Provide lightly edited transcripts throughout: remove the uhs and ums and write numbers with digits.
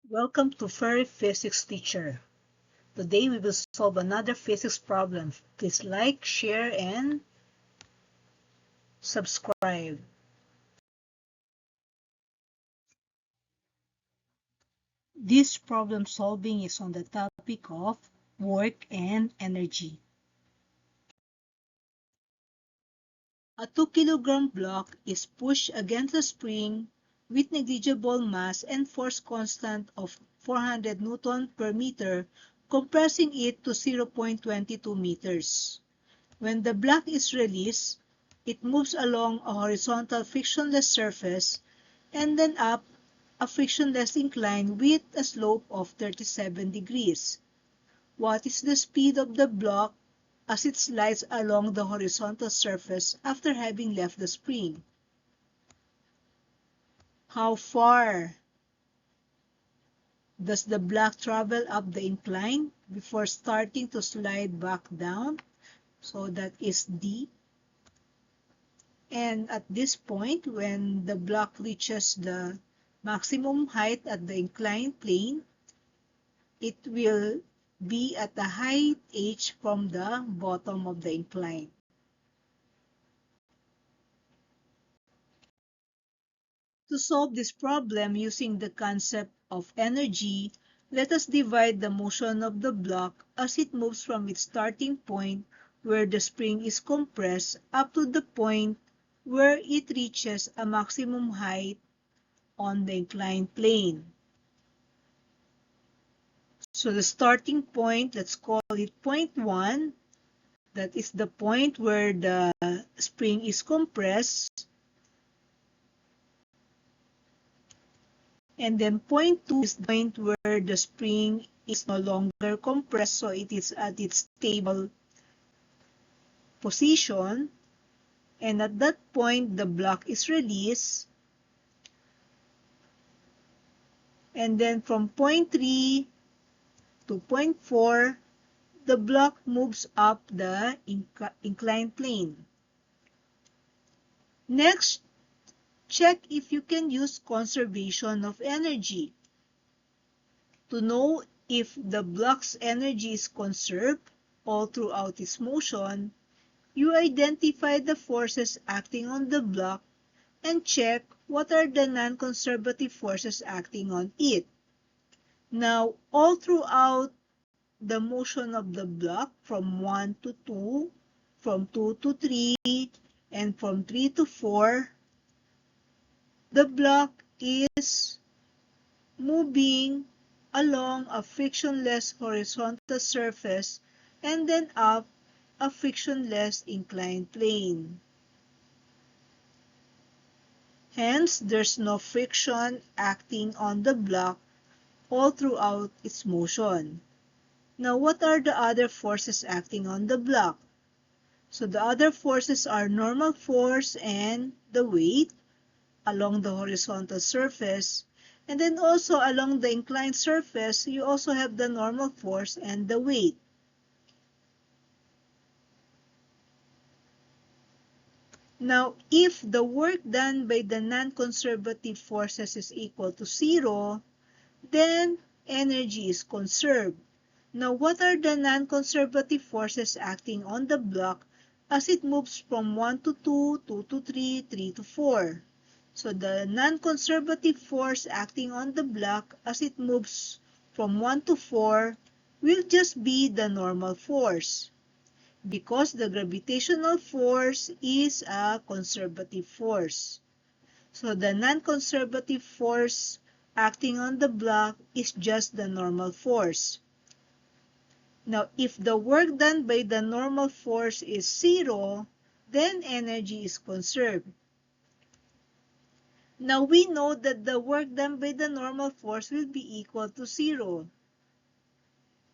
Welcome to Furry Physics Teacher. Today we will solve another physics problem. Please like, share, and subscribe. This problem solving is on the topic of work and energy. A 2 kilogram block is pushed against a spring with negligible mass and force constant of 400 Newton per meter, compressing it to 0.22 meters. When the block is released, it moves along a horizontal frictionless surface and then up a frictionless incline with a slope of 37 degrees. What is the speed of the block as it slides along the horizontal surface after having left the spring? How far does the block travel up the incline before starting to slide back down? So that is D. And at this point, when the block reaches the maximum height at the inclined plane, it will be at the height h from the bottom of the incline. To solve this problem using the concept of energy, let us divide the motion of the block as it moves from its starting point where the spring is compressed up to the point where it reaches a maximum height on the inclined plane. So the starting point, let's call it point 1. That is the point where the spring is compressed. And then point 2 is the point where the spring is no longer compressed, so it is at its stable position. And at that point, the block is released. And then from point 3 to point 4, the block moves up the inclined plane. Next, check if you can use conservation of energy. To know if the block's energy is conserved all throughout its motion, you identify the forces acting on the block and check what are the non-conservative forces acting on it. Now, all throughout the motion of the block from 1 to 2, from 2 to 3, and from 3 to 4, the block is moving along a frictionless horizontal surface and then up a frictionless inclined plane. Hence, there's no friction acting on the block all throughout its motion. Now, what are the other forces acting on the block? So the other forces are normal force and the weight along the horizontal surface. And then also along the inclined surface, you also have the normal force and the weight. Now, if the work done by the non-conservative forces is equal to 0, then energy is conserved. Now, what are the non-conservative forces acting on the block as it moves from 1 to 2, 2 to 3, 3 to 4? So the non-conservative force acting on the block as it moves from 1 to 4 will just be the normal force, because the gravitational force is a conservative force. So the non-conservative force acting on the block is just the normal force. Now, if the work done by the normal force is 0, then energy is conserved. Now, we know that the work done by the normal force will be equal to 0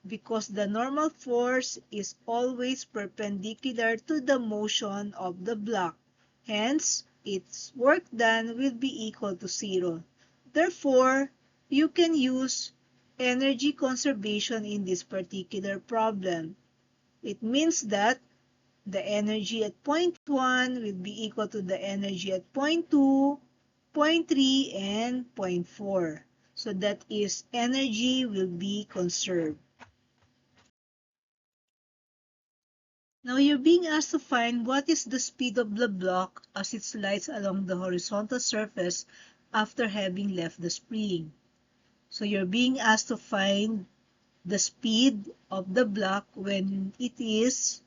because the normal force is always perpendicular to the motion of the block. Hence, its work done will be equal to 0. Therefore, you can use energy conservation in this particular problem. It means that the energy at point 1 will be equal to the energy at point 2, point 3, and point 4. So that is, energy will be conserved. Now you're being asked to find what is the speed of the block as it slides along the horizontal surface after having left the spring. So you're being asked to find the speed of the block when it is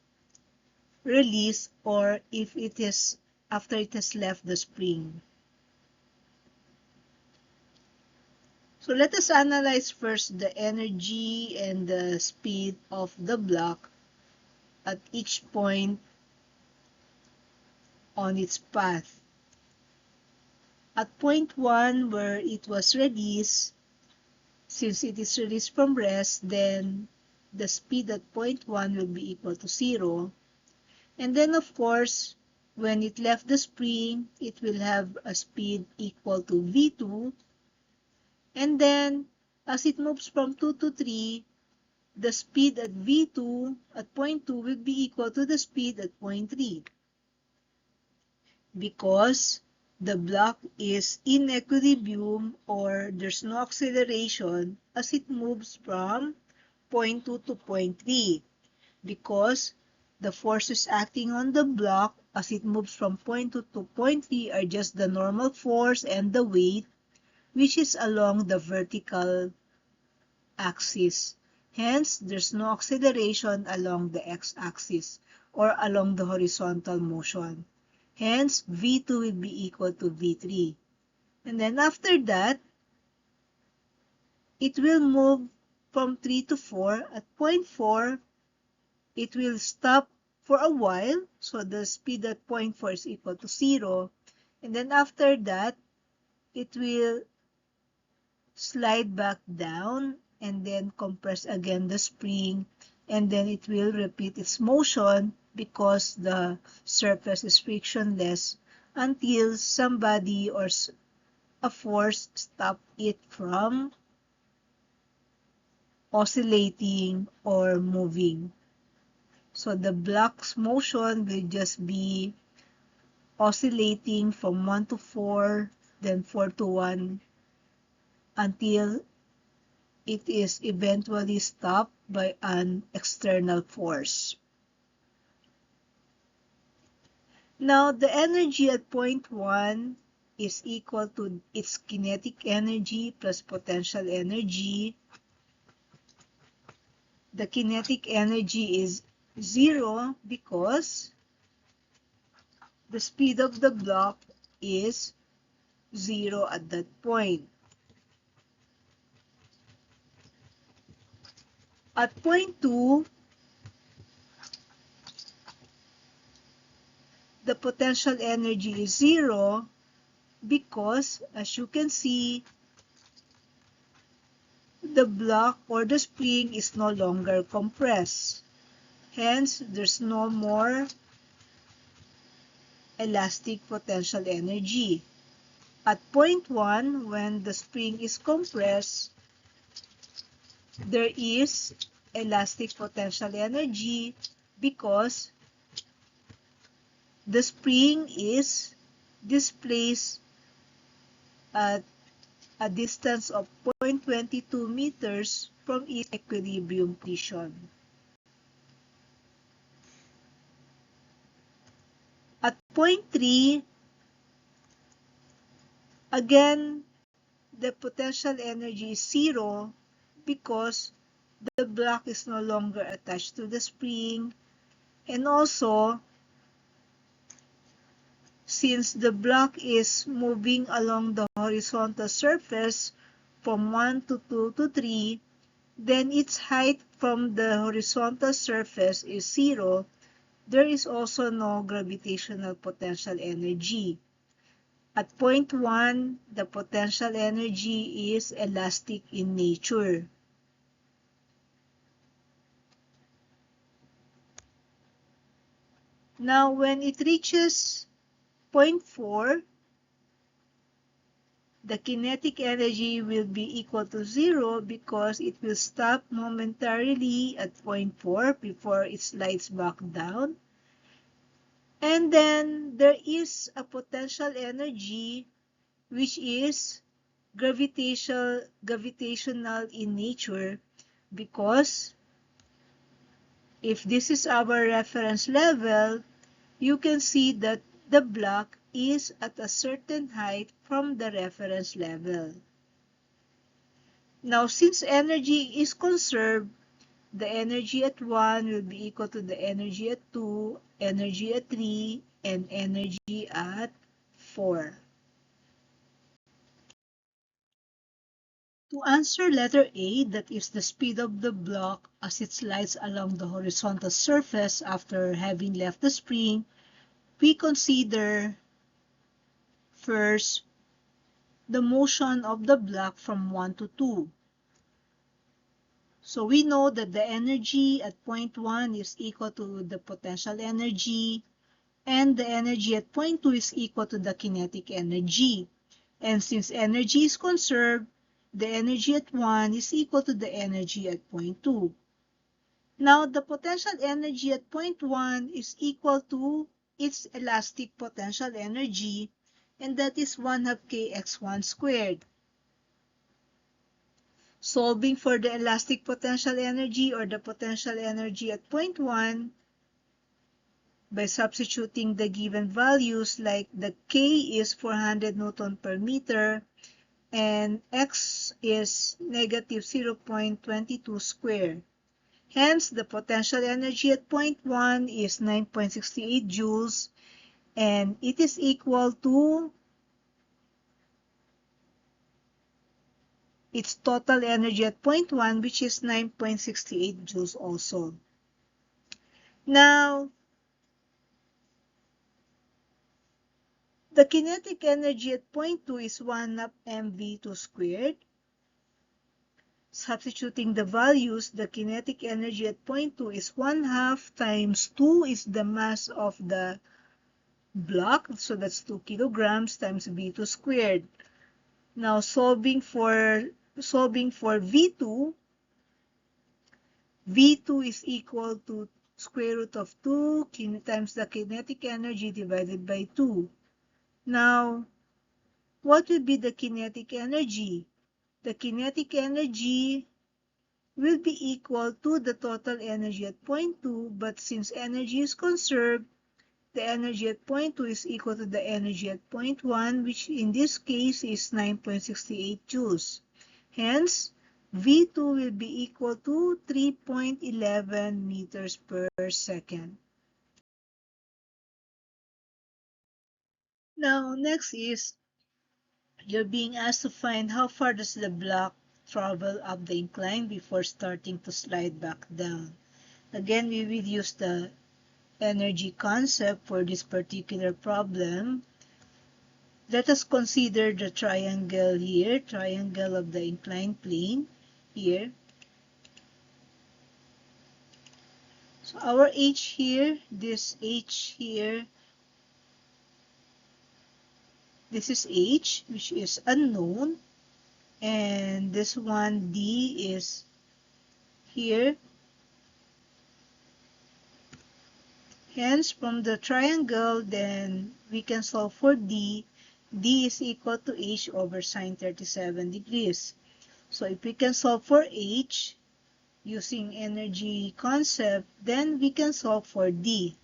released or if it is after it has left the spring. So let us analyze first the energy and the speed of the block at each point on its path. At point 1 where it was released, since it is released from rest, then the speed at point 1 will be equal to 0. And then of course, when it left the spring, it will have a speed equal to v2. And then, as it moves from 2 to 3, the speed at v2 at point 2 will be equal to the speed at point 3. Because the block is in equilibrium or there's no acceleration as it moves from point 2 to point 3. Because the forces acting on the block as it moves from point 2 to point 3 are just the normal force and the weight, which is along the vertical axis. Hence, there's no acceleration along the x-axis or along the horizontal motion. Hence, v2 will be equal to v3. And then after that, it will move from 3 to 4. At point 4, it will stop for a while. So the speed at point 4 is equal to 0. And then after that, it will slide back down and then compress again the spring, and then it will repeat its motion because the surface is frictionless until somebody or a force stop it from oscillating or moving. So the block's motion will just be oscillating from 1 to 4, then 4 to 1, until it is eventually stopped by an external force. Now, the energy at point 1 is equal to its kinetic energy plus potential energy. The kinetic energy is 0 because the speed of the block is 0 at that point. At point 2, the potential energy is 0 because, as you can see, the block or the spring is no longer compressed. Hence, there's no more elastic potential energy. At point 1, when the spring is compressed, there is elastic potential energy because the spring is displaced at a distance of 0.22 meters from its equilibrium position. At point 3, again, the potential energy is 0 because the block is no longer attached to the spring, and also since the block is moving along the horizontal surface from 1 to 2 to 3, then its height from the horizontal surface is 0. There is also no gravitational potential energy. At point 1, the potential energy is elastic in nature. Now, when it reaches point 4, the kinetic energy will be equal to 0 because it will stop momentarily at point 4 before it slides back down. And then there is a potential energy which is gravitational in nature because if this is our reference level, you can see that the block is at a certain height from the reference level. Now, since energy is conserved, the energy at 1 will be equal to the energy at 2, energy at 3, and energy at 4. To answer letter A, that is the speed of the block as it slides along the horizontal surface after having left the spring, we consider first the motion of the block from 1 to 2. So we know that the energy at point 1 is equal to the potential energy, and the energy at point 2 is equal to the kinetic energy. And since energy is conserved, the energy at 1 is equal to the energy at point 2. Now, the potential energy at point 1 is equal to its elastic potential energy, and that is 1/2 kx1 squared. Solving for the elastic potential energy or the potential energy at point 1 by substituting the given values, like the K is 400 Newton per meter and X is negative 0.22 square. Hence, the potential energy at point 1 is 9.68 joules and it is equal to its total energy at point 1, which is 9.68 joules also. Now, the kinetic energy at point 2 is 1/2 mv2 squared. Substituting the values, the kinetic energy at point 2 is 1/2 times 2 is the mass of the block, so that's 2 kilograms times v2 squared. Now, solving for v2, v2 is equal to square root of 2 times the kinetic energy divided by 2. Now, what will be the kinetic energy? The kinetic energy will be equal to the total energy at point 2, but since energy is conserved, the energy at point 2 is equal to the energy at point 1, which in this case is 9.68 joules. Hence, V2 will be equal to 3.11 meters per second. Now, next is you're being asked to find how far does the block travel up the incline before starting to slide back down. Again, we will use the energy concept for this particular problem. Let us consider the triangle here, triangle of the inclined plane here. So our H here, this H here, this is H, which is unknown, and this one D is here. Hence, from the triangle, then we can solve for D. D is equal to H over sine 37 degrees. So if we can solve for H using energy concept, then we can solve for D.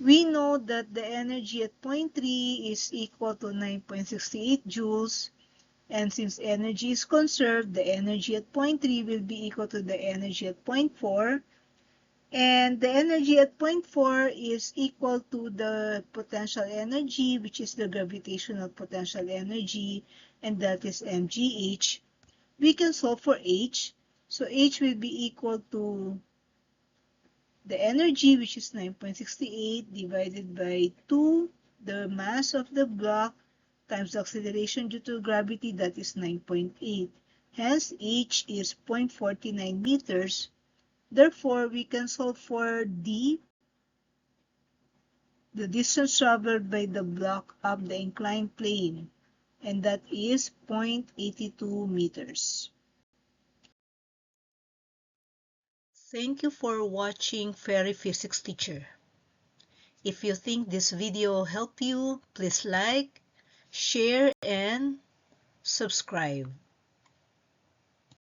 We know that the energy at point 3 is equal to 9.68 joules. And since energy is conserved, the energy at point 3 will be equal to the energy at point 4. And the energy at point 4 is equal to the potential energy, which is the gravitational potential energy, and that is mgh. We can solve for h. So h will be equal to the energy, which is 9.68, divided by 2, the mass of the block, times the acceleration due to gravity, that is 9.8. Hence, h is 0.49 meters. Therefore, we can solve for D, the distance traveled by the block up the inclined plane, and that is 0.82 meters. Thank you for watching Fairy Physics Teacher. If you think this video helped you, please like, share, and subscribe.